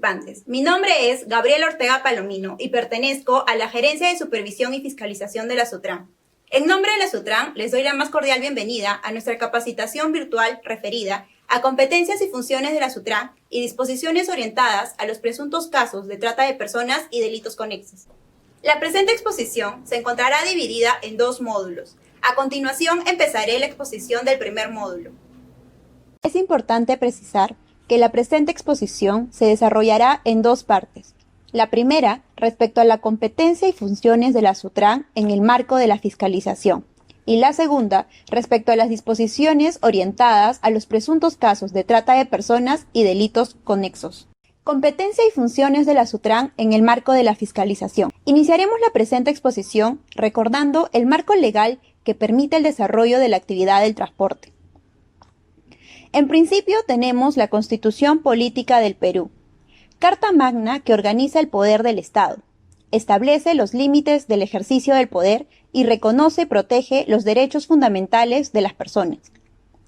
participantes. Mi nombre es Gabriela Ortega Palomino y pertenezco a la Gerencia de Supervisión y Fiscalización de la Sutran. En nombre de la Sutran, les doy la más cordial bienvenida a nuestra capacitación virtual referida a competencias y funciones de la Sutran y disposiciones orientadas a los presuntos casos de trata de personas y delitos conexos. La presente exposición se encontrará dividida en dos módulos. A continuación, empezaré la exposición del primer módulo. Es importante precisar que la presente exposición se desarrollará en dos partes. La primera, respecto a la competencia y funciones de la Sutran en el marco de la fiscalización, y la segunda, respecto a las disposiciones orientadas a los presuntos casos de trata de personas y delitos conexos. Competencia y funciones de la Sutran en el marco de la fiscalización. Iniciaremos la presente exposición recordando el marco legal que permite el desarrollo de la actividad del transporte. En principio tenemos la Constitución Política del Perú, Carta Magna que organiza el poder del Estado, establece los límites del ejercicio del poder y reconoce y protege los derechos fundamentales de las personas.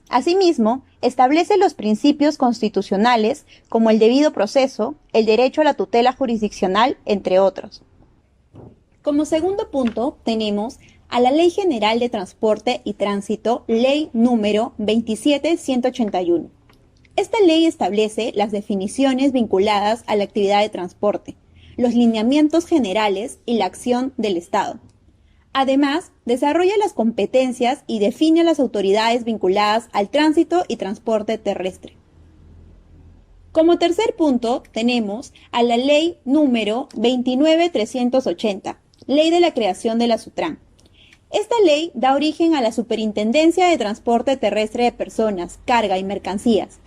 Asimismo, establece los principios constitucionales como el debido proceso, el derecho a la tutela jurisdiccional, entre otros. Como segundo punto, tenemos a la Ley General de Transporte y Tránsito, Ley número 27181. Esta ley establece las definiciones vinculadas a la actividad de transporte, los lineamientos generales y la acción del Estado. Además, desarrolla las competencias y define a las autoridades vinculadas al tránsito y transporte terrestre. Como tercer punto, tenemos a la Ley número 29380, Ley de la Creación de la Sutran. Esta ley da origen a la Superintendencia de Transporte Terrestre de Personas, Carga y Mercancías,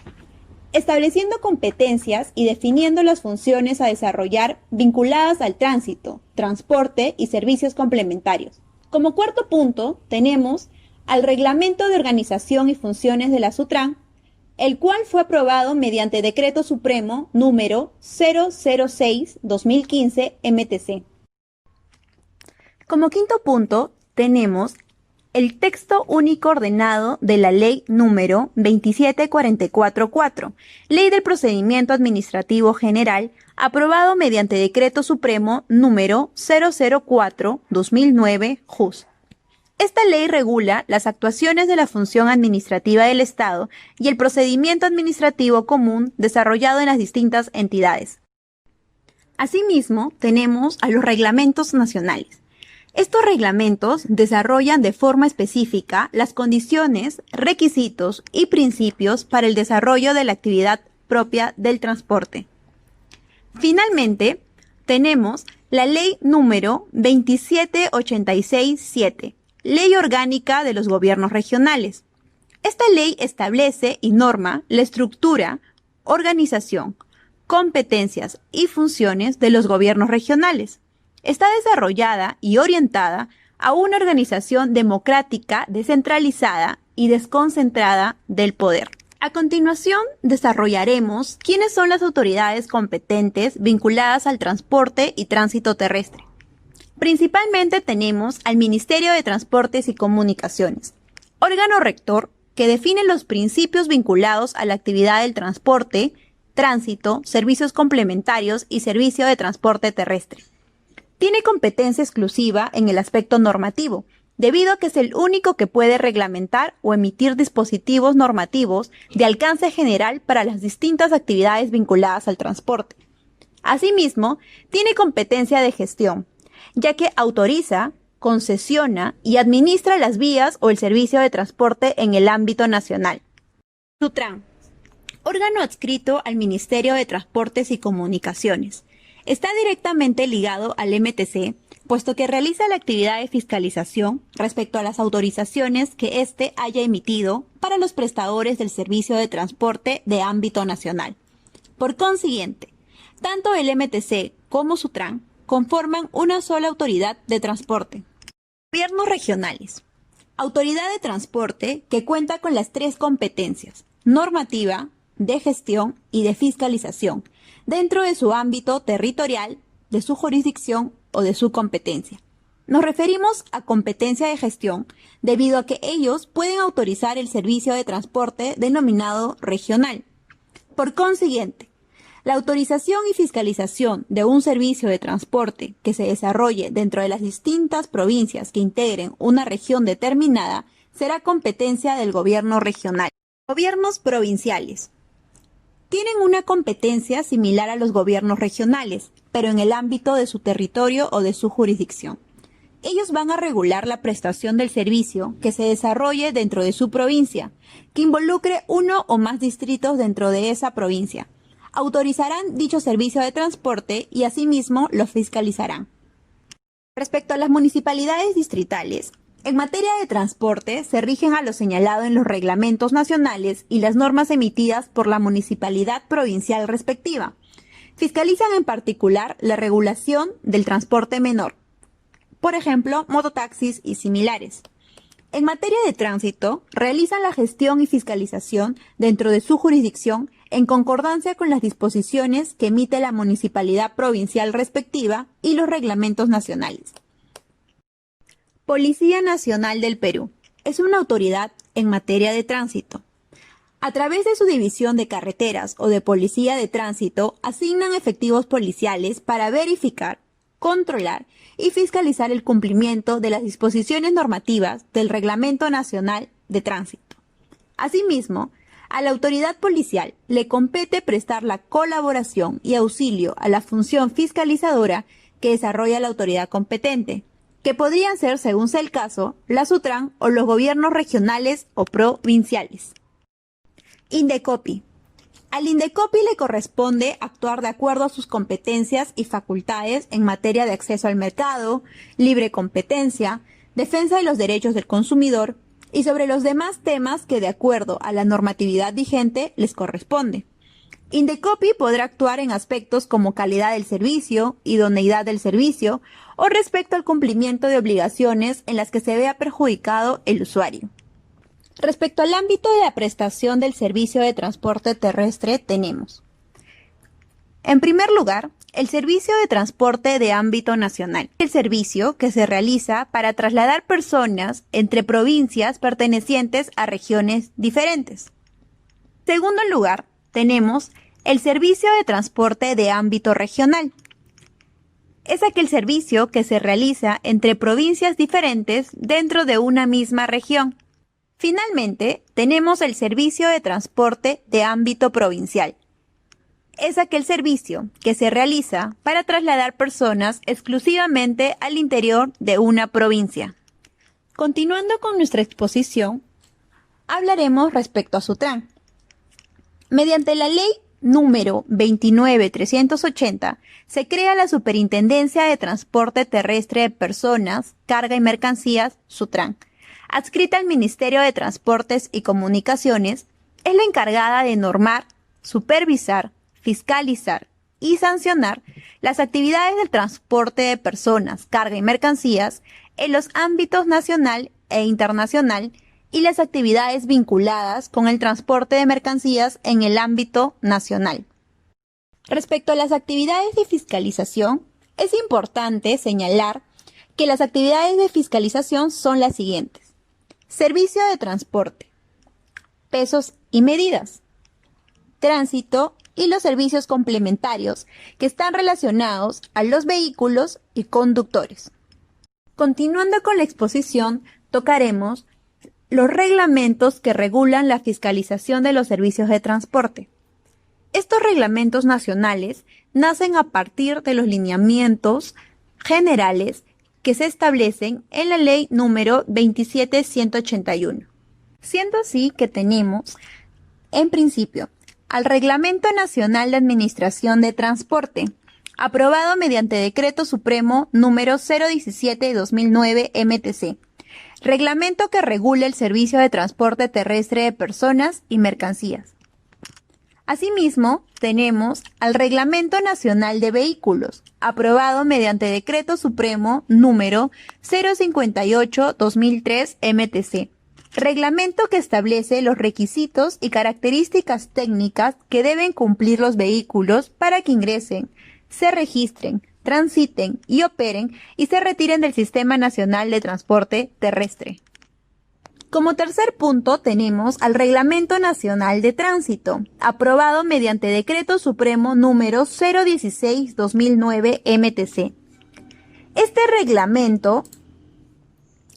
estableciendo competencias y definiendo las funciones a desarrollar vinculadas al tránsito, transporte y servicios complementarios. Como cuarto punto, tenemos al Reglamento de Organización y Funciones de la Sutran, el cual fue aprobado mediante Decreto Supremo número 006-2015 MTC. Como quinto punto, tenemos el texto único ordenado de la Ley número 27444, Ley del Procedimiento Administrativo General, aprobado mediante Decreto Supremo número 004-2009 JUS. Esta ley regula las actuaciones de la función administrativa del Estado y el procedimiento administrativo común desarrollado en las distintas entidades. Asimismo, tenemos a los reglamentos nacionales. Estos reglamentos desarrollan de forma específica las condiciones, requisitos y principios para el desarrollo de la actividad propia del transporte. Finalmente, tenemos la Ley número 27867, Ley Orgánica de los Gobiernos Regionales. Esta ley establece y norma la estructura, organización, competencias y funciones de los gobiernos regionales. Está desarrollada y orientada a una organización democrática, descentralizada y desconcentrada del poder. A continuación, desarrollaremos quiénes son las autoridades competentes vinculadas al transporte y tránsito terrestre. Principalmente tenemos al Ministerio de Transportes y Comunicaciones, órgano rector que define los principios vinculados a la actividad del transporte, tránsito, servicios complementarios y servicio de transporte terrestre. Tiene competencia exclusiva en el aspecto normativo, debido a que es el único que puede reglamentar o emitir dispositivos normativos de alcance general para las distintas actividades vinculadas al transporte. Asimismo, tiene competencia de gestión, ya que autoriza, concesiona y administra las vías o el servicio de transporte en el ámbito nacional. Sutran, órgano adscrito al Ministerio de Transportes y Comunicaciones. Está directamente ligado al MTC, puesto que realiza la actividad de fiscalización respecto a las autorizaciones que éste haya emitido para los prestadores del servicio de transporte de ámbito nacional. Por consiguiente, tanto el MTC como Sutran conforman una sola autoridad de transporte. Gobiernos regionales. Autoridad de transporte que cuenta con las tres competencias: normativa, de gestión y de fiscalización, dentro de su ámbito territorial, de su jurisdicción o de su competencia. Nos referimos a competencia de gestión debido a que ellos pueden autorizar el servicio de transporte denominado regional. Por consiguiente, La autorización y fiscalización de un servicio de transporte que se desarrolle dentro de las distintas provincias que integren una región determinada será competencia del gobierno regional. Gobiernos provinciales. Tienen una competencia similar a los gobiernos regionales, pero en el ámbito de su territorio o de su jurisdicción. Ellos van a regular la prestación del servicio que se desarrolle dentro de su provincia, que involucre uno o más distritos dentro de esa provincia. Autorizarán dicho servicio de transporte y asimismo lo fiscalizarán. Respecto a las municipalidades distritales, en materia de transporte se rigen a lo señalado en los reglamentos nacionales y las normas emitidas por la municipalidad provincial respectiva. Fiscalizan en particular la regulación del transporte menor, por ejemplo, mototaxis y similares. En materia de tránsito, realizan la gestión y fiscalización dentro de su jurisdicción en concordancia con las disposiciones que emite la municipalidad provincial respectiva y los reglamentos nacionales. Policía Nacional del Perú es una autoridad en materia de tránsito. A través de su división de carreteras o de policía de tránsito, asignan efectivos policiales para verificar, controlar y fiscalizar el cumplimiento de las disposiciones normativas del Reglamento Nacional de Tránsito. Asimismo, a la autoridad policial le compete prestar la colaboración y auxilio a la función fiscalizadora que desarrolla la autoridad competente, que podrían ser, según sea el caso, la SUTRAN o los gobiernos regionales o provinciales. Indecopi. Al Indecopi le corresponde actuar de acuerdo a sus competencias y facultades en materia de acceso al mercado, libre competencia, defensa de los derechos del consumidor y sobre los demás temas que de acuerdo a la normatividad vigente les corresponde. Indecopi podrá actuar en aspectos como calidad del servicio, idoneidad del servicio o respecto al cumplimiento de obligaciones en las que se vea perjudicado el usuario. Respecto al ámbito de la prestación del servicio de transporte terrestre tenemos, en primer lugar, el servicio de transporte de ámbito nacional, el servicio que se realiza para trasladar personas entre provincias pertenecientes a regiones diferentes. En segundo lugar, tenemos el servicio de transporte de ámbito regional. Es aquel servicio que se realiza entre provincias diferentes dentro de una misma región. Finalmente, tenemos el servicio de transporte de ámbito provincial. Es aquel servicio que se realiza para trasladar personas exclusivamente al interior de una provincia. Continuando con nuestra exposición, hablaremos respecto a SUTRAN. Mediante la ley número 29.380 se crea la Superintendencia de Transporte Terrestre de Personas, Carga y Mercancías, SUTRAN. Adscrita al Ministerio de Transportes y Comunicaciones, es la encargada de normar, supervisar, fiscalizar y sancionar las actividades del transporte de personas, carga y mercancías en los ámbitos nacional e internacional y las actividades vinculadas con el transporte de mercancías en el ámbito nacional. Respecto a las actividades de fiscalización, es importante señalar que las actividades de fiscalización son las siguientes: servicio de transporte, pesos y medidas, tránsito y los servicios complementarios que están relacionados a los vehículos y conductores. Continuando con la exposición, tocaremos los reglamentos que regulan la fiscalización de los servicios de transporte. Estos reglamentos nacionales nacen a partir de los lineamientos generales que se establecen en la ley número 27.181. Siendo así que tenemos, en principio, al Reglamento Nacional de Administración de Transporte, aprobado mediante Decreto Supremo número 017/2009 MTC, reglamento que regula el servicio de transporte terrestre de personas y mercancías. Asimismo, tenemos al Reglamento Nacional de Vehículos, aprobado mediante Decreto Supremo número 058/2003 MTC, reglamento que establece los requisitos y características técnicas que deben cumplir los vehículos para que ingresen, se registren, transiten y operen y se retiren del Sistema Nacional de Transporte Terrestre. Como tercer punto tenemos al Reglamento Nacional de Tránsito, aprobado mediante Decreto Supremo número 016/2009 MTC. Este reglamento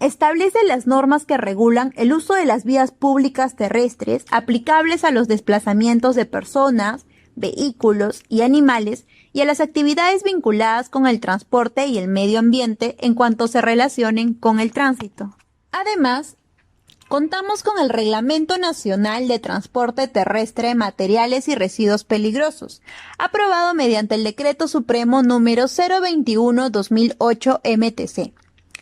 establece las normas que regulan el uso de las vías públicas terrestres aplicables a los desplazamientos de personas, vehículos y animales y a las actividades vinculadas con el transporte y el medio ambiente en cuanto se relacionen con el tránsito. Además, contamos con el Reglamento Nacional de Transporte Terrestre de Materiales y Residuos Peligrosos, aprobado mediante el Decreto Supremo número 021/2008 MTC.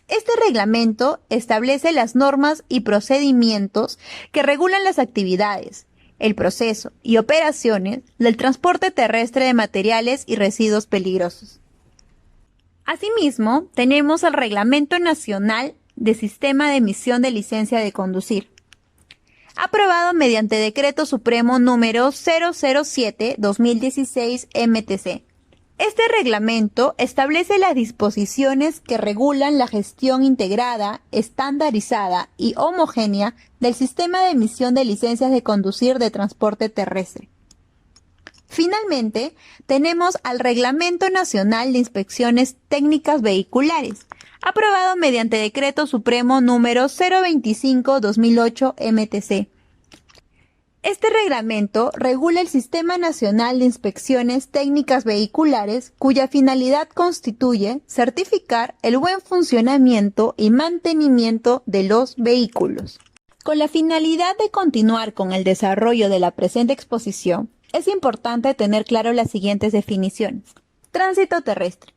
Este reglamento establece las normas y procedimientos que regulan las actividades, el proceso y operaciones del transporte terrestre de materiales y residuos peligrosos. Asimismo, tenemos el Reglamento Nacional de Sistema de Emisión de Licencia de Conducir, aprobado mediante Decreto Supremo número 007/2016 MTC. Este reglamento establece las disposiciones que regulan la gestión integrada, estandarizada y homogénea del sistema de emisión de licencias de conducir de transporte terrestre. Finalmente, tenemos al Reglamento Nacional de Inspecciones Técnicas Vehiculares, aprobado mediante Decreto Supremo número 025/2008 MTC. Este reglamento regula el Sistema Nacional de Inspecciones Técnicas Vehiculares, cuya finalidad constituye certificar el buen funcionamiento y mantenimiento de los vehículos. Con la finalidad de continuar con el desarrollo de la presente exposición, es importante tener claro las siguientes definiciones. Tránsito terrestre.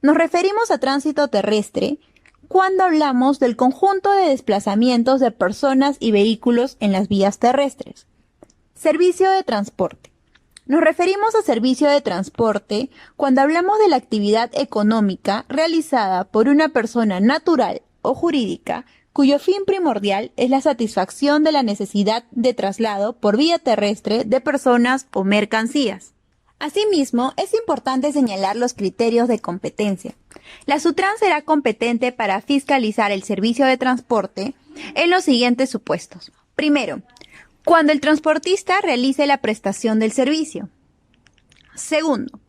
Nos referimos a tránsito terrestre cuando hablamos del conjunto de desplazamientos de personas y vehículos en las vías terrestres. Servicio de transporte. Nos referimos a servicio de transporte cuando hablamos de la actividad económica realizada por una persona natural o jurídica cuyo fin primordial es la satisfacción de la necesidad de traslado por vía terrestre de personas o mercancías. Asimismo, es importante señalar los criterios de competencia. La SUTRAN será competente para fiscalizar el servicio de transporte en los siguientes supuestos. Primero, cuando el transportista realice la prestación del servicio. Segundo,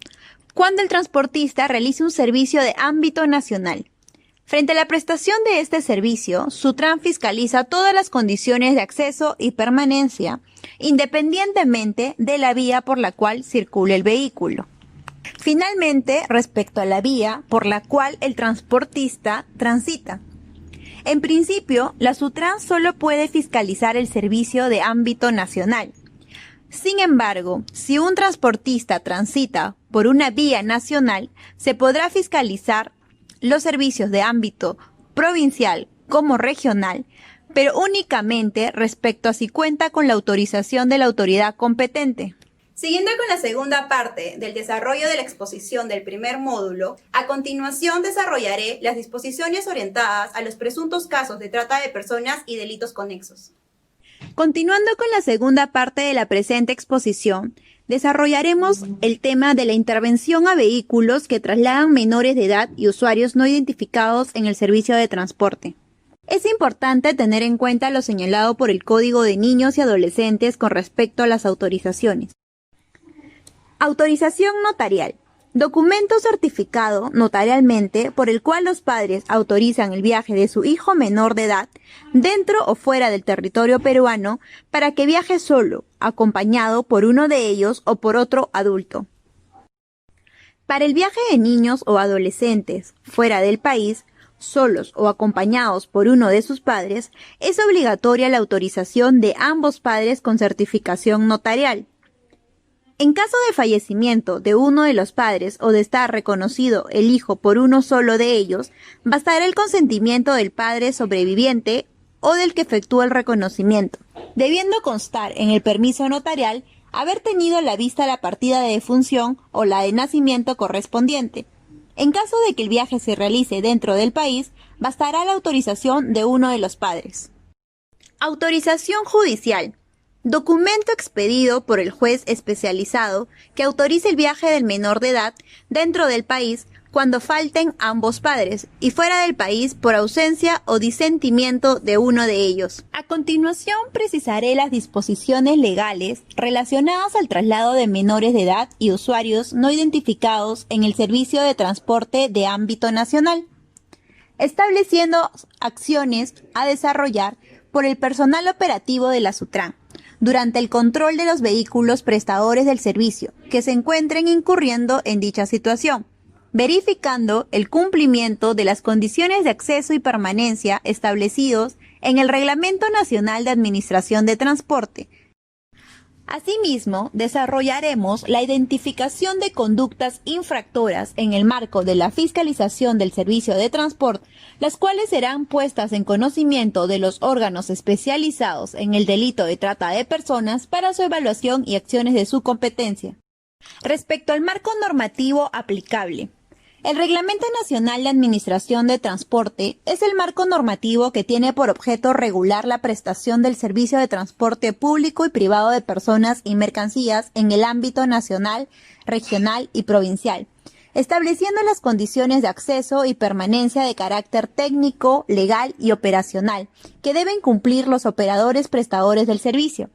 cuando el transportista realice un servicio de ámbito nacional. Frente a la prestación de este servicio, SUTRAN fiscaliza todas las condiciones de acceso y permanencia, independientemente de la vía por la cual circule el vehículo. Finalmente, respecto a la vía por la cual el transportista transita. En principio, la SUTRAN solo puede fiscalizar el servicio de ámbito nacional. Sin embargo, si un transportista transita por una vía nacional, se podrá fiscalizar los servicios de ámbito provincial como regional, pero únicamente respecto a si cuenta con la autorización de la autoridad competente. Siguiendo con la segunda parte del desarrollo de la exposición del primer módulo, a continuación desarrollaré las disposiciones orientadas a los presuntos casos de trata de personas y delitos conexos. Continuando con la segunda parte de la presente exposición, desarrollaremos el tema de la intervención a vehículos que trasladan menores de edad y usuarios no identificados en el servicio de transporte. Es importante tener en cuenta lo señalado por el Código de Niños y Adolescentes con respecto a las autorizaciones. Autorización notarial. Documento certificado notarialmente por el cual los padres autorizan el viaje de su hijo menor de edad dentro o fuera del territorio peruano para que viaje solo, acompañado por uno de ellos o por otro adulto. Para el viaje de niños o adolescentes fuera del país, solos o acompañados por uno de sus padres, es obligatoria la autorización de ambos padres con certificación notarial. En caso de fallecimiento de uno de los padres o de estar reconocido el hijo por uno solo de ellos, bastará el consentimiento del padre sobreviviente o del que efectúa el reconocimiento, debiendo constar en el permiso notarial haber tenido a la vista la partida de defunción o la de nacimiento correspondiente. En caso de que el viaje se realice dentro del país, bastará la autorización de uno de los padres. Autorización judicial. Documento expedido por el juez especializado que autorice el viaje del menor de edad dentro del país cuando falten ambos padres y fuera del país por ausencia o disentimiento de uno de ellos. A continuación precisaré las disposiciones legales relacionadas al traslado de menores de edad y usuarios no identificados en el servicio de transporte de ámbito nacional, estableciendo acciones a desarrollar por el personal operativo de la SUTRAN durante el control de los vehículos prestadores del servicio que se encuentren incurriendo en dicha situación, verificando el cumplimiento de las condiciones de acceso y permanencia establecidos en el Reglamento Nacional de Administración de Transporte. Asimismo, desarrollaremos la identificación de conductas infractoras en el marco de la fiscalización del servicio de transporte, las cuales serán puestas en conocimiento de los órganos especializados en el delito de trata de personas para su evaluación y acciones de su competencia. Respecto al marco normativo aplicable, el Reglamento Nacional de Administración de Transporte es el marco normativo que tiene por objeto regular la prestación del servicio de transporte público y privado de personas y mercancías en el ámbito nacional, regional y provincial, estableciendo las condiciones de acceso y permanencia de carácter técnico, legal y operacional que deben cumplir los operadores prestadores del servicio,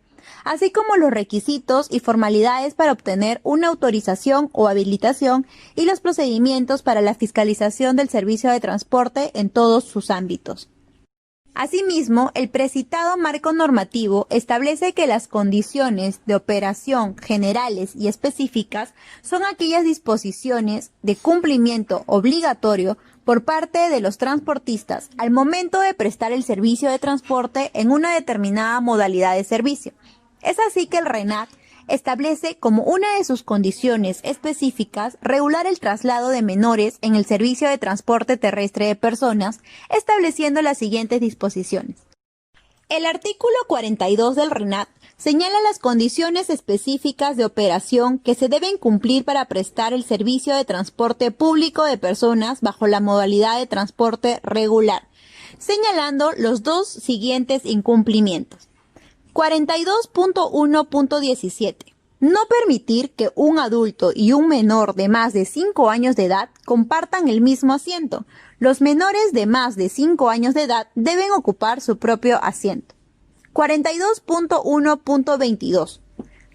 así como los requisitos y formalidades para obtener una autorización o habilitación y los procedimientos para la fiscalización del servicio de transporte en todos sus ámbitos. Asimismo, el precitado marco normativo establece que las condiciones de operación generales y específicas son aquellas disposiciones de cumplimiento obligatorio por parte de los transportistas al momento de prestar el servicio de transporte en una determinada modalidad de servicio. Es así que el RENAC establece como una de sus condiciones específicas regular el traslado de menores en el servicio de transporte terrestre de personas, estableciendo las siguientes disposiciones. El artículo 42 del RENAC señala las condiciones específicas de operación que se deben cumplir para prestar el servicio de transporte público de personas bajo la modalidad de transporte regular, señalando los dos siguientes incumplimientos. 42.1.17. No permitir que un adulto y un menor de más de 5 años de edad compartan el mismo asiento. Los menores de más de 5 años de edad deben ocupar su propio asiento. 42.1.22.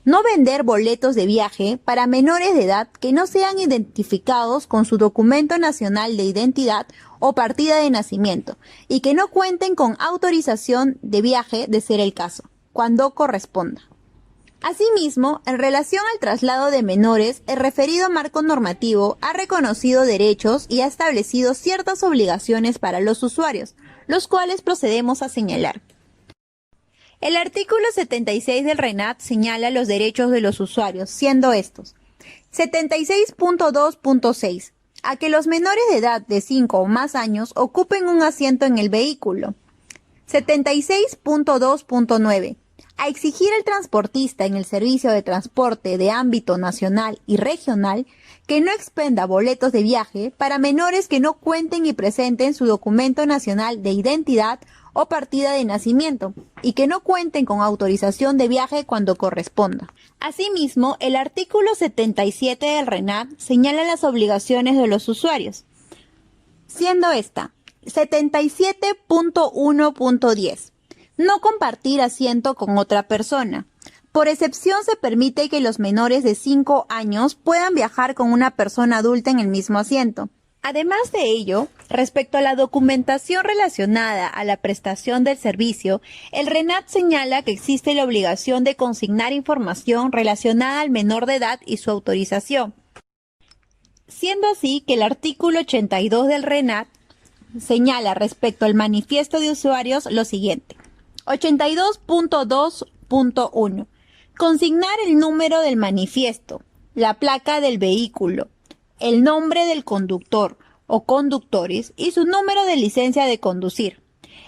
No vender boletos de viaje para menores de edad que no sean identificados con su documento nacional de identidad o partida de nacimiento y que no cuenten con autorización de viaje de ser el caso, cuando corresponda. Asimismo, en relación al traslado de menores, el referido marco normativo ha reconocido derechos y ha establecido ciertas obligaciones para los usuarios, los cuales procedemos a señalar. El artículo 76 del RENAC señala los derechos de los usuarios, siendo estos: 76.2.6. A que los menores de edad de 5 o más años ocupen un asiento en el vehículo. 76.2.9. A exigir al transportista en el servicio de transporte de ámbito nacional y regional que no expenda boletos de viaje para menores que no cuenten y presenten su documento nacional de identidad o partida de nacimiento y que no cuenten con autorización de viaje cuando corresponda. Asimismo, el artículo 77 del RENAC señala las obligaciones de los usuarios, siendo esta 77.1.10. No compartir asiento con otra persona. Por excepción se permite que los menores de 5 años puedan viajar con una persona adulta en el mismo asiento. Además de ello, respecto a la documentación relacionada a la prestación del servicio, el RENAC señala que existe la obligación de consignar información relacionada al menor de edad y su autorización. Siendo así que el artículo 82 del RENAC señala respecto al manifiesto de usuarios lo siguiente. 82.2.1. Consignar el número del manifiesto, la placa del vehículo, el nombre del conductor o conductores y su número de licencia de conducir,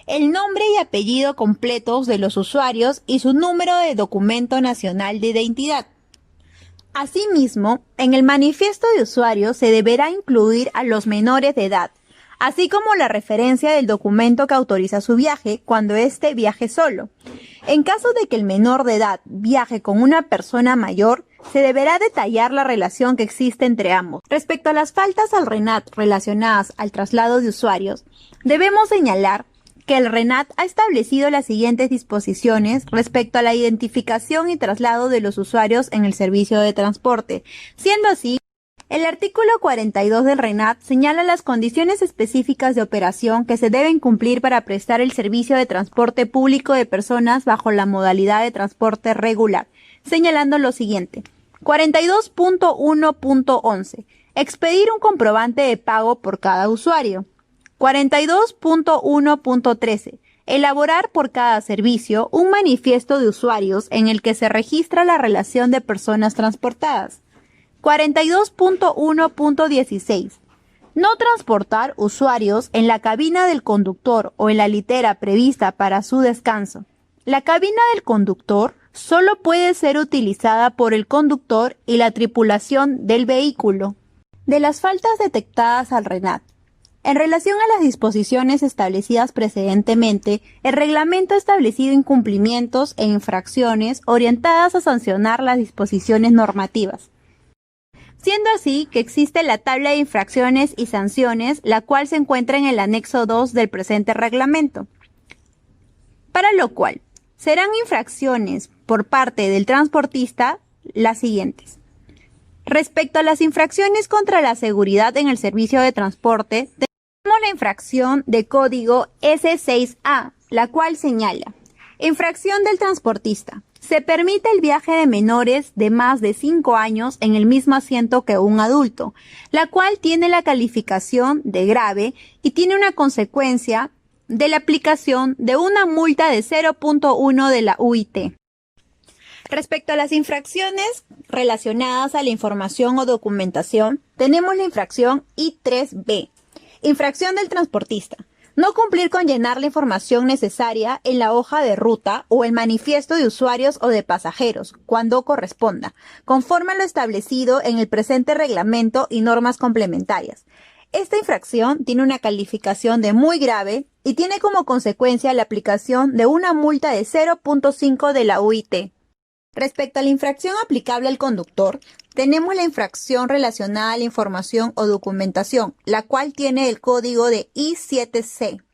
el nombre y apellido completos de los usuarios y su número de documento nacional de identidad. Asimismo, en el manifiesto de usuario se deberá incluir a los menores de edad, así como la referencia del documento que autoriza su viaje cuando éste viaje solo. En caso de que el menor de edad viaje con una persona mayor, se deberá detallar la relación que existe entre ambos. Respecto a las faltas al RENAT relacionadas al traslado de usuarios, debemos señalar que el RENAT ha establecido las siguientes disposiciones respecto a la identificación y traslado de los usuarios en el servicio de transporte. Siendo así, el artículo 42 del RENAT señala las condiciones específicas de operación que se deben cumplir para prestar el servicio de transporte público de personas bajo la modalidad de transporte regular, señalando lo siguiente. 42.1.11. Expedir un comprobante de pago por cada usuario. 42.1.13. Elaborar por cada servicio un manifiesto de usuarios en el que se registra la relación de personas transportadas. 42.1.16. No transportar usuarios en la cabina del conductor o en la litera prevista para su descanso. La cabina del conductor solo puede ser utilizada por el conductor y la tripulación del vehículo. De las faltas detectadas al RENAT. En relación a las disposiciones establecidas precedentemente, el reglamento ha establecido incumplimientos e infracciones orientadas a sancionar las disposiciones normativas. Siendo así que existe la tabla de infracciones y sanciones, la cual se encuentra en el anexo 2 del presente reglamento. Para lo cual, serán infracciones por parte del transportista las siguientes. Respecto a las infracciones contra la seguridad en el servicio de transporte, tenemos la infracción de código S6A, la cual señala: infracción del transportista. Se permite el viaje de menores de más de 5 años en el mismo asiento que un adulto, la cual tiene la calificación de grave y tiene una consecuencia de la aplicación de una multa de 0.1 de la UIT. Respecto a las infracciones relacionadas a la información o documentación, tenemos la infracción I3B, infracción del transportista. No cumplir con llenar la información necesaria en la hoja de ruta o el manifiesto de usuarios o de pasajeros, cuando corresponda, conforme a lo establecido en el presente reglamento y normas complementarias. Esta infracción tiene una calificación de muy grave y tiene como consecuencia la aplicación de una multa de 0.5 de la UIT. Respecto a la infracción aplicable al conductor, tenemos la infracción relacionada a la información o documentación, la cual tiene el código de I7C.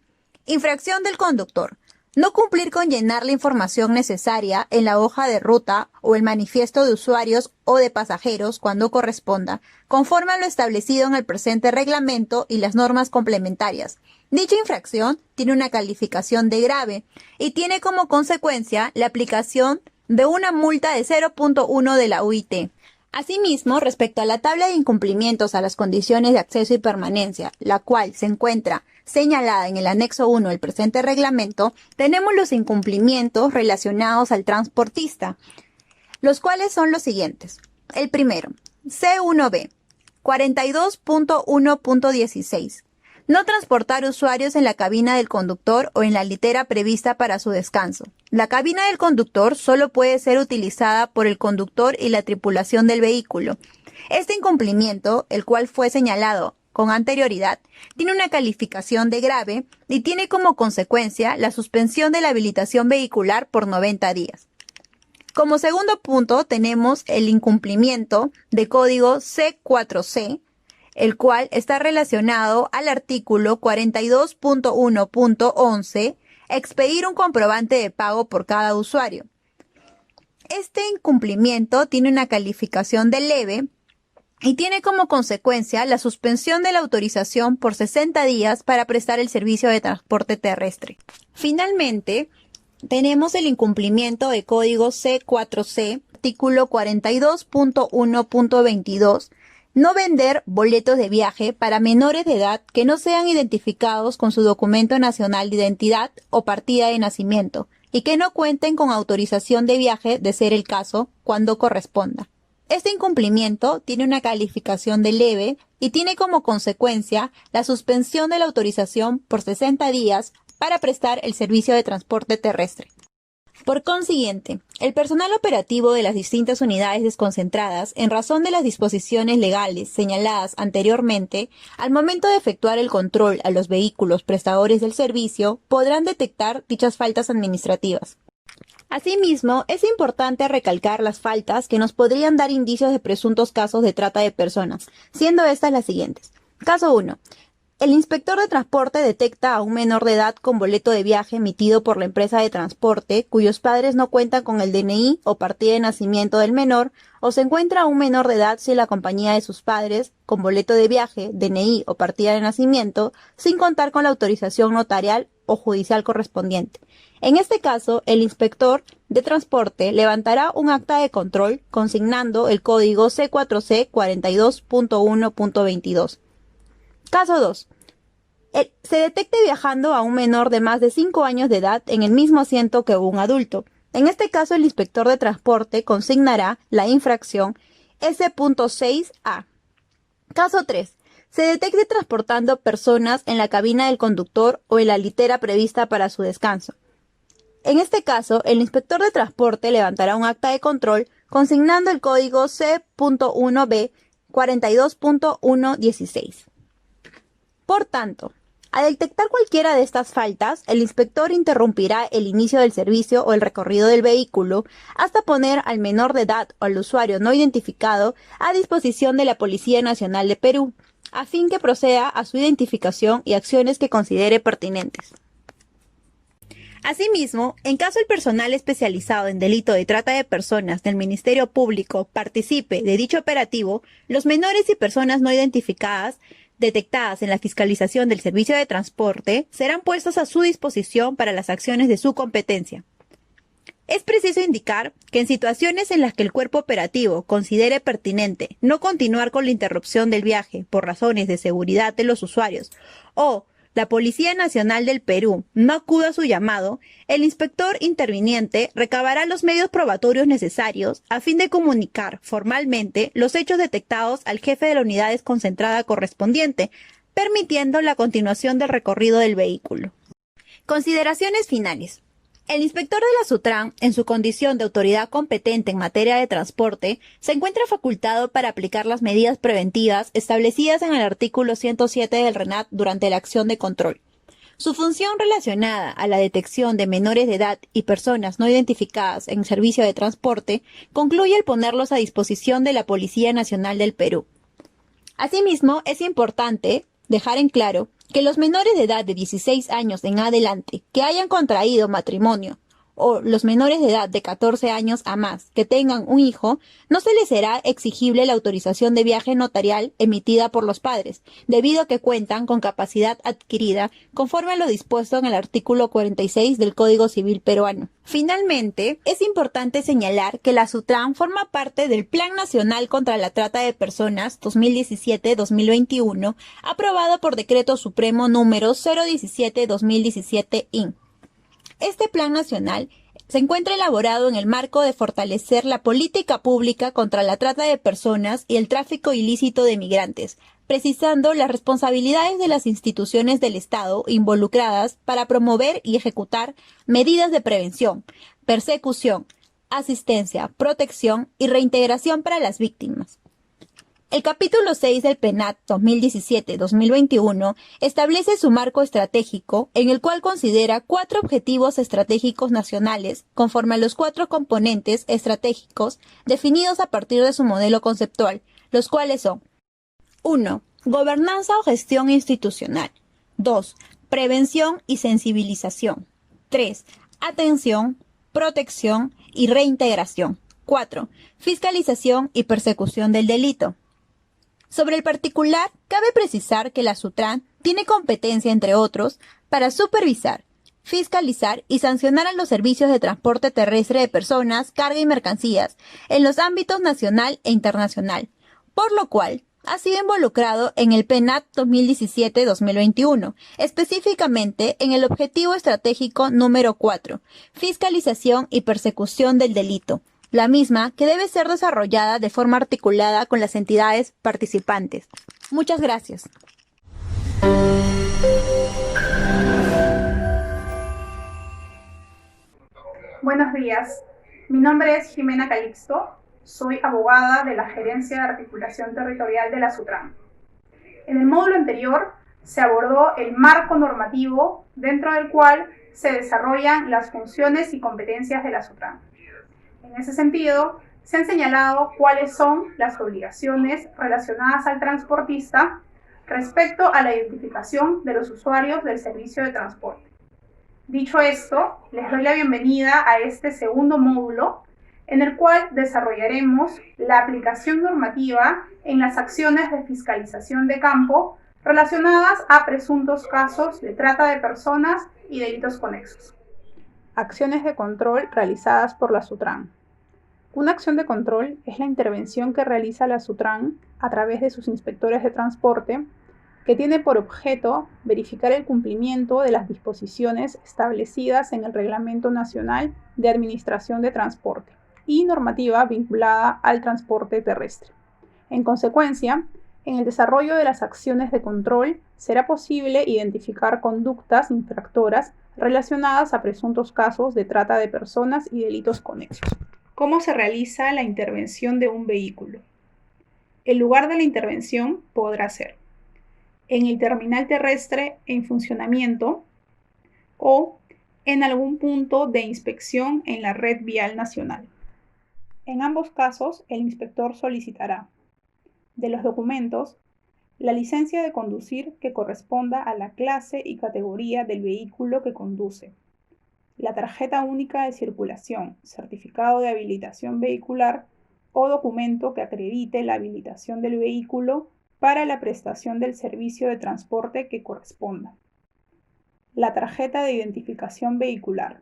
Infracción del conductor. No cumplir con llenar la información necesaria en la hoja de ruta o el manifiesto de usuarios o de pasajeros cuando corresponda, conforme a lo establecido en el presente reglamento y las normas complementarias. Dicha infracción tiene una calificación de grave y tiene como consecuencia la aplicación de una multa de 0.1 de la UIT. Asimismo, respecto a la tabla de incumplimientos a las condiciones de acceso y permanencia, la cual se encuentra señalada en el anexo 1 del presente reglamento, tenemos los incumplimientos relacionados al transportista, los cuales son los siguientes. El primero, C1B, 42.1.16. No transportar usuarios en la cabina del conductor o en la litera prevista para su descanso. La cabina del conductor solo puede ser utilizada por el conductor y la tripulación del vehículo. Este incumplimiento, el cual fue señalado con anterioridad, tiene una calificación de grave y tiene como consecuencia la suspensión de la habilitación vehicular por 90 días. Como segundo punto tenemos el incumplimiento de código C4C, el cual está relacionado al artículo 42.1.11, expedir un comprobante de pago por cada usuario. Este incumplimiento tiene una calificación de leve y tiene como consecuencia la suspensión de la autorización por 60 días para prestar el servicio de transporte terrestre. Finalmente, tenemos el incumplimiento de código C4C, artículo 42.1.22, no vender boletos de viaje para menores de edad que no sean identificados con su documento nacional de identidad o partida de nacimiento y que no cuenten con autorización de viaje de ser el caso cuando corresponda. Este incumplimiento tiene una calificación de leve y tiene como consecuencia la suspensión de la autorización por 60 días para prestar el servicio de transporte terrestre. Por consiguiente, el personal operativo de las distintas unidades desconcentradas, en razón de las disposiciones legales señaladas anteriormente, al momento de efectuar el control a los vehículos prestadores del servicio, podrán detectar dichas faltas administrativas. Asimismo, es importante recalcar las faltas que nos podrían dar indicios de presuntos casos de trata de personas, siendo estas las siguientes. Caso 1. El inspector de transporte detecta a un menor de edad con boleto de viaje emitido por la empresa de transporte, cuyos padres no cuentan con el DNI o partida de nacimiento del menor, o se encuentra a un menor de edad sin la compañía de sus padres, con boleto de viaje, DNI o partida de nacimiento, sin contar con la autorización notarial o judicial correspondiente. En este caso, el inspector de transporte levantará un acta de control consignando el código C4C 42.1.22. Caso 2. Se detecte viajando a un menor de más de 5 años de edad en el mismo asiento que un adulto. En este caso, el inspector de transporte consignará la infracción S.6A. Caso 3. Se detecte transportando personas en la cabina del conductor o en la litera prevista para su descanso. En este caso, el inspector de transporte levantará un acta de control consignando el código C.1B 42.116. Por tanto, al detectar cualquiera de estas faltas, el inspector interrumpirá el inicio del servicio o el recorrido del vehículo hasta poner al menor de edad o al usuario no identificado a disposición de la Policía Nacional de Perú, a fin que proceda a su identificación y acciones que considere pertinentes. Asimismo, en caso el personal especializado en delito de trata de personas del Ministerio Público participe de dicho operativo, los menores y personas no identificadas detectadas en la fiscalización del servicio de transporte serán puestos a su disposición para las acciones de su competencia. Es preciso indicar que en situaciones en las que el cuerpo operativo considere pertinente no continuar con la interrupción del viaje por razones de seguridad de los usuarios o la Policía Nacional del Perú no acuda a su llamado, el inspector interviniente recabará los medios probatorios necesarios a fin de comunicar formalmente los hechos detectados al jefe de la unidad desconcentrada correspondiente, permitiendo la continuación del recorrido del vehículo. Consideraciones finales. El inspector de la SUTRAN, en su condición de autoridad competente en materia de transporte, se encuentra facultado para aplicar las medidas preventivas establecidas en el artículo 107 del RENAT durante la acción de control. Su función relacionada a la detección de menores de edad y personas no identificadas en servicio de transporte concluye al ponerlos a disposición de la Policía Nacional del Perú. Asimismo, es importante dejar en claro que los menores de edad de 16 años en adelante que hayan contraído matrimonio o los menores de edad de 14 años a más que tengan un hijo, no se les será exigible la autorización de viaje notarial emitida por los padres, debido a que cuentan con capacidad adquirida conforme a lo dispuesto en el artículo 46 del Código Civil peruano. Finalmente, es importante señalar que la SUTRAN forma parte del Plan Nacional contra la Trata de Personas 2017-2021, aprobado por Decreto Supremo número 017-2017-IN. Este plan nacional se encuentra elaborado en el marco de fortalecer la política pública contra la trata de personas y el tráfico ilícito de migrantes, precisando las responsabilidades de las instituciones del Estado involucradas para promover y ejecutar medidas de prevención, persecución, asistencia, protección y reintegración para las víctimas. El capítulo 6 del PENAT 2017-2021 establece su marco estratégico, en el cual considera 4 objetivos estratégicos nacionales, conforme a los 4 componentes estratégicos definidos a partir de su modelo conceptual, los cuales son: 1. Gobernanza o gestión institucional. 2. Prevención y sensibilización. 3. Atención, protección y reintegración. 4. Fiscalización y persecución del delito. Sobre el particular, cabe precisar que la SUTRAN tiene competencia, entre otros, para supervisar, fiscalizar y sancionar a los servicios de transporte terrestre de personas, carga y mercancías en los ámbitos nacional e internacional, por lo cual ha sido involucrado en el PENAT 2017-2021, específicamente en el objetivo estratégico número 4, fiscalización y persecución del delito, la misma que debe ser desarrollada de forma articulada con las entidades participantes. Muchas gracias. Buenos días, mi nombre es Jimena Calixto, soy abogada de la Gerencia de Articulación Territorial de la SUTRAN. En el módulo anterior se abordó el marco normativo dentro del cual se desarrollan las funciones y competencias de la SUTRAN. En ese sentido, se han señalado cuáles son las obligaciones relacionadas al transportista respecto a la identificación de los usuarios del servicio de transporte. Dicho esto, les doy la bienvenida a este segundo módulo, en el cual desarrollaremos la aplicación normativa en las acciones de fiscalización de campo relacionadas a presuntos casos de trata de personas y delitos conexos. Acciones de control realizadas por la SUTRAN. Una acción de control es la intervención que realiza la SUTRAN a través de sus inspectores de transporte, que tiene por objeto verificar el cumplimiento de las disposiciones establecidas en el Reglamento Nacional de Administración de Transporte y normativa vinculada al transporte terrestre. En consecuencia, en el desarrollo de las acciones de control será posible identificar conductas infractoras relacionadas a presuntos casos de trata de personas y delitos conexos. ¿Cómo se realiza la intervención de un vehículo? El lugar de la intervención podrá ser en el terminal terrestre en funcionamiento o en algún punto de inspección en la red vial nacional. En ambos casos, el inspector solicitará de los documentos la licencia de conducir que corresponda a la clase y categoría del vehículo que conduce, la tarjeta única de circulación, certificado de habilitación vehicular o documento que acredite la habilitación del vehículo para la prestación del servicio de transporte que corresponda, la tarjeta de identificación vehicular,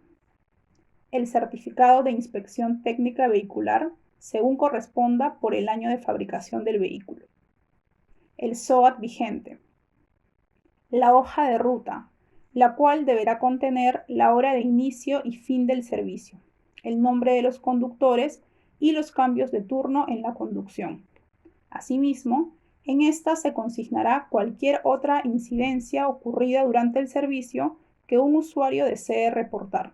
el certificado de inspección técnica vehicular según corresponda por el año de fabricación del vehículo, el SOAT vigente, la hoja de ruta, la cual deberá contener la hora de inicio y fin del servicio, el nombre de los conductores y los cambios de turno en la conducción. Asimismo, en esta se consignará cualquier otra incidencia ocurrida durante el servicio que un usuario desee reportar.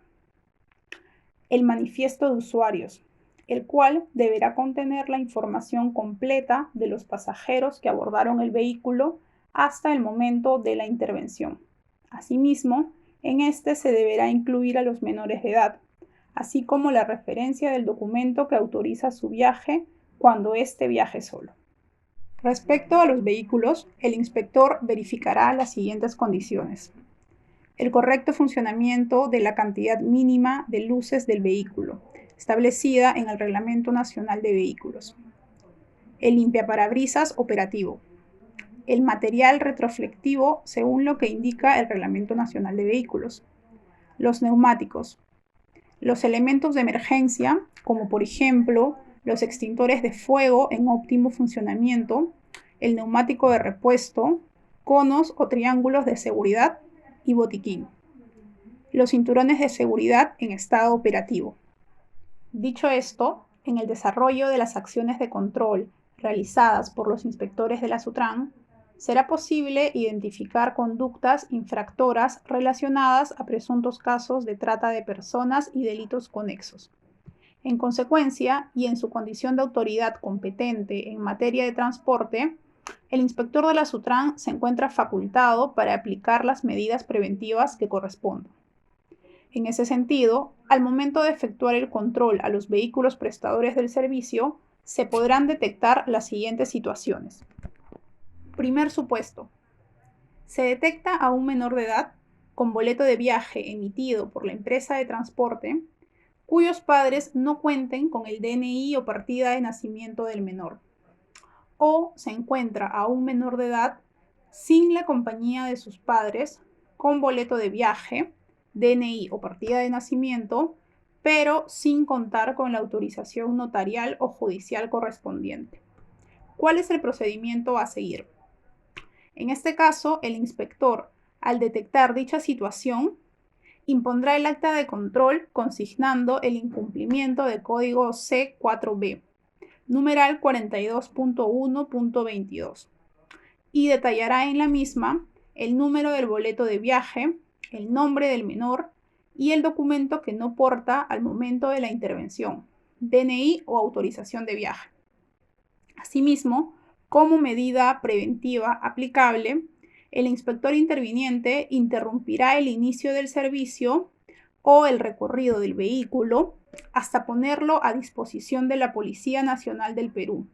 El manifiesto de usuarios, el cual deberá contener la información completa de los pasajeros que abordaron el vehículo hasta el momento de la intervención. Asimismo, en este se deberá incluir a los menores de edad, así como la referencia del documento que autoriza su viaje cuando éste viaje solo. Respecto a los vehículos, el inspector verificará las siguientes condiciones: el correcto funcionamiento de la cantidad mínima de luces del vehículo, establecida en el Reglamento Nacional de Vehículos, el limpiaparabrisas operativo, el material retroflectivo según lo que indica el Reglamento Nacional de Vehículos, los neumáticos, los elementos de emergencia, como por ejemplo los extintores de fuego en óptimo funcionamiento, el neumático de repuesto, conos o triángulos de seguridad y botiquín, los cinturones de seguridad en estado operativo. Dicho esto, en el desarrollo de las acciones de control realizadas por los inspectores de la SUTRAN, será posible identificar conductas infractoras relacionadas a presuntos casos de trata de personas y delitos conexos. En consecuencia, y en su condición de autoridad competente en materia de transporte, el inspector de la SUTRAN se encuentra facultado para aplicar las medidas preventivas que correspondan. En ese sentido, al momento de efectuar el control a los vehículos prestadores del servicio, se podrán detectar las siguientes situaciones. Primer supuesto: se detecta a un menor de edad con boleto de viaje emitido por la empresa de transporte cuyos padres no cuenten con el DNI o partida de nacimiento del menor, o se encuentra a un menor de edad sin la compañía de sus padres con boleto de viaje, DNI o partida de nacimiento, pero sin contar con la autorización notarial o judicial correspondiente. ¿Cuál es el procedimiento a seguir? En este caso, el inspector, al detectar dicha situación, impondrá el acta de control consignando el incumplimiento del código C4B, numeral 42.1.22, y detallará en la misma el número del boleto de viaje, el nombre del menor y el documento que no porta al momento de la intervención, DNI o autorización de viaje. Asimismo, como medida preventiva aplicable, el inspector interviniente interrumpirá el inicio del servicio o el recorrido del vehículo hasta ponerlo a disposición de la Policía Nacional del Perú,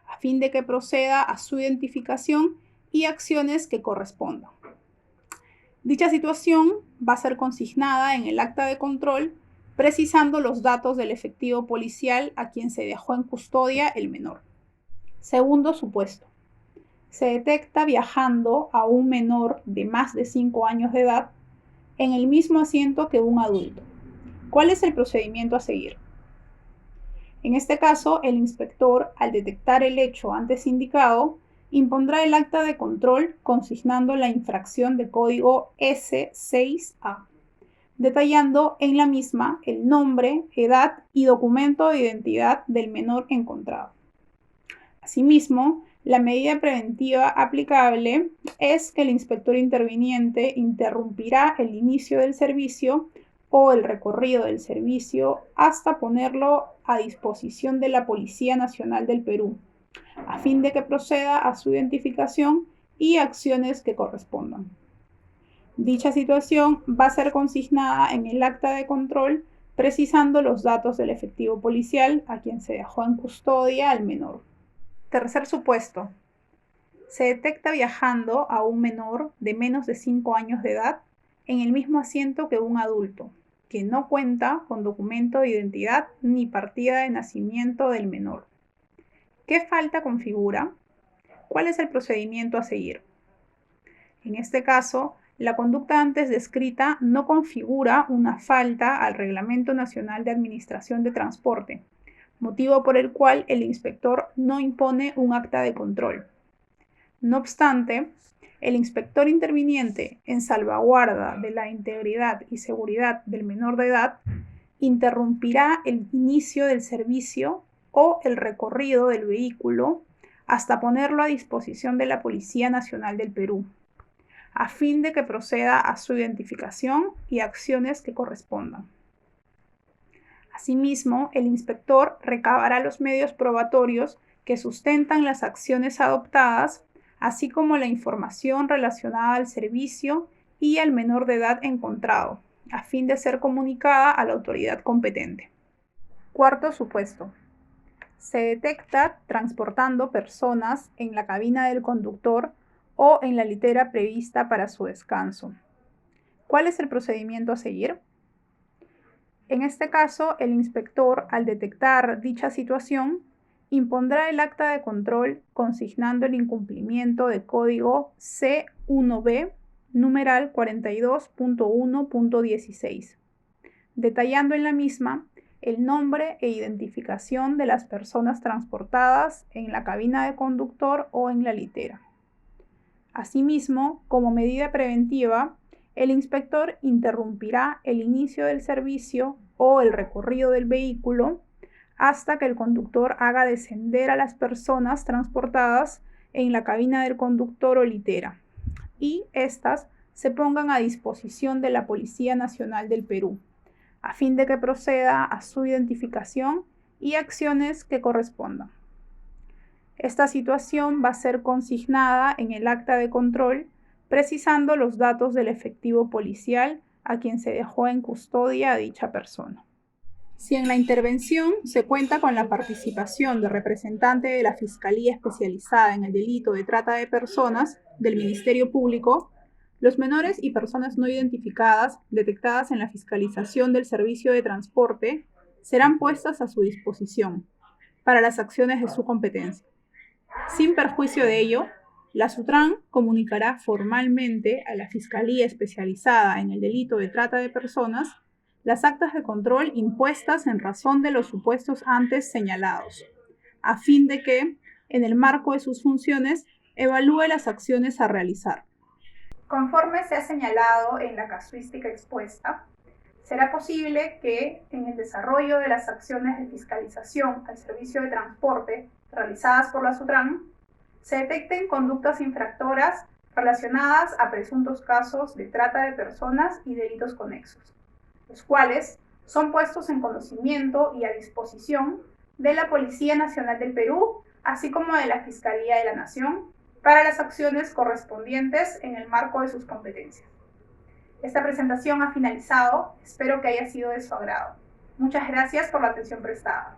a fin de que proceda a su identificación y acciones que correspondan. Dicha situación va a ser consignada en el acta de control, precisando los datos del efectivo policial a quien se dejó en custodia el menor. Segundo supuesto. Se detecta viajando a un menor de más de 5 años de edad en el mismo asiento que un adulto. ¿Cuál es el procedimiento a seguir? En este caso, el inspector, al detectar el hecho antes indicado, impondrá el acta de control consignando la infracción de código S6A, detallando en la misma el nombre, edad y documento de identidad del menor encontrado. Asimismo, la medida preventiva aplicable es que el inspector interviniente interrumpirá el inicio del servicio o el recorrido del servicio hasta ponerlo a disposición de la Policía Nacional del Perú, a fin de que proceda a su identificación y acciones que correspondan. Dicha situación va a ser consignada en el acta de control, precisando los datos del efectivo policial a quien se dejó en custodia al menor. Tercer supuesto. Se detecta viajando a un menor de menos de 5 años de edad en el mismo asiento que un adulto, que no cuenta con documento de identidad ni partida de nacimiento del menor. ¿Qué falta configura? ¿Cuál es el procedimiento a seguir? En este caso, la conducta antes descrita no configura una falta al Reglamento Nacional de Administración de Transporte, motivo por el cual el inspector no impone un acta de control. No obstante, el inspector interviniente, en salvaguarda de la integridad y seguridad del menor de edad, interrumpirá el inicio del servicio o el recorrido del vehículo hasta ponerlo a disposición de la Policía Nacional del Perú, a fin de que proceda a su identificación y acciones que correspondan. Asimismo, el inspector recabará los medios probatorios que sustentan las acciones adoptadas, así como la información relacionada al servicio y al menor de edad encontrado, a fin de ser comunicada a la autoridad competente. Cuarto supuesto. Se detecta transportando personas en la cabina del conductor o en la litera prevista para su descanso. ¿Cuál es el procedimiento a seguir? En este caso, el inspector, al detectar dicha situación, impondrá el acta de control consignando el incumplimiento de código C1B, numeral 42.1.16, detallando en la misma el nombre e identificación de las personas transportadas en la cabina de conductor o en la litera. Asimismo, como medida preventiva, el inspector interrumpirá el inicio del servicio o el recorrido del vehículo hasta que el conductor haga descender a las personas transportadas en la cabina del conductor o litera y éstas se pongan a disposición de la Policía Nacional del Perú, a fin de que proceda a su identificación y acciones que correspondan. Esta situación va a ser consignada en el acta de control, precisando los datos del efectivo policial a quien se dejó en custodia a dicha persona. Si en la intervención se cuenta con la participación de representante de la Fiscalía Especializada en el Delito de Trata de Personas del Ministerio Público, los menores y personas no identificadas detectadas en la fiscalización del servicio de transporte serán puestas a su disposición para las acciones de su competencia. Sin perjuicio de ello, la SUTRAN comunicará formalmente a la Fiscalía Especializada en el Delito de Trata de Personas las actas de control impuestas en razón de los supuestos antes señalados, a fin de que, en el marco de sus funciones, evalúe las acciones a realizar. Conforme se ha señalado en la casuística expuesta, será posible que, en el desarrollo de las acciones de fiscalización al servicio de transporte realizadas por la SUTRAN, se detecten conductas infractoras relacionadas a presuntos casos de trata de personas y delitos conexos, los cuales son puestos en conocimiento y a disposición de la Policía Nacional del Perú, así como de la Fiscalía de la Nación, para las acciones correspondientes en el marco de sus competencias. Esta presentación ha finalizado, espero que haya sido de su agrado. Muchas gracias por la atención prestada.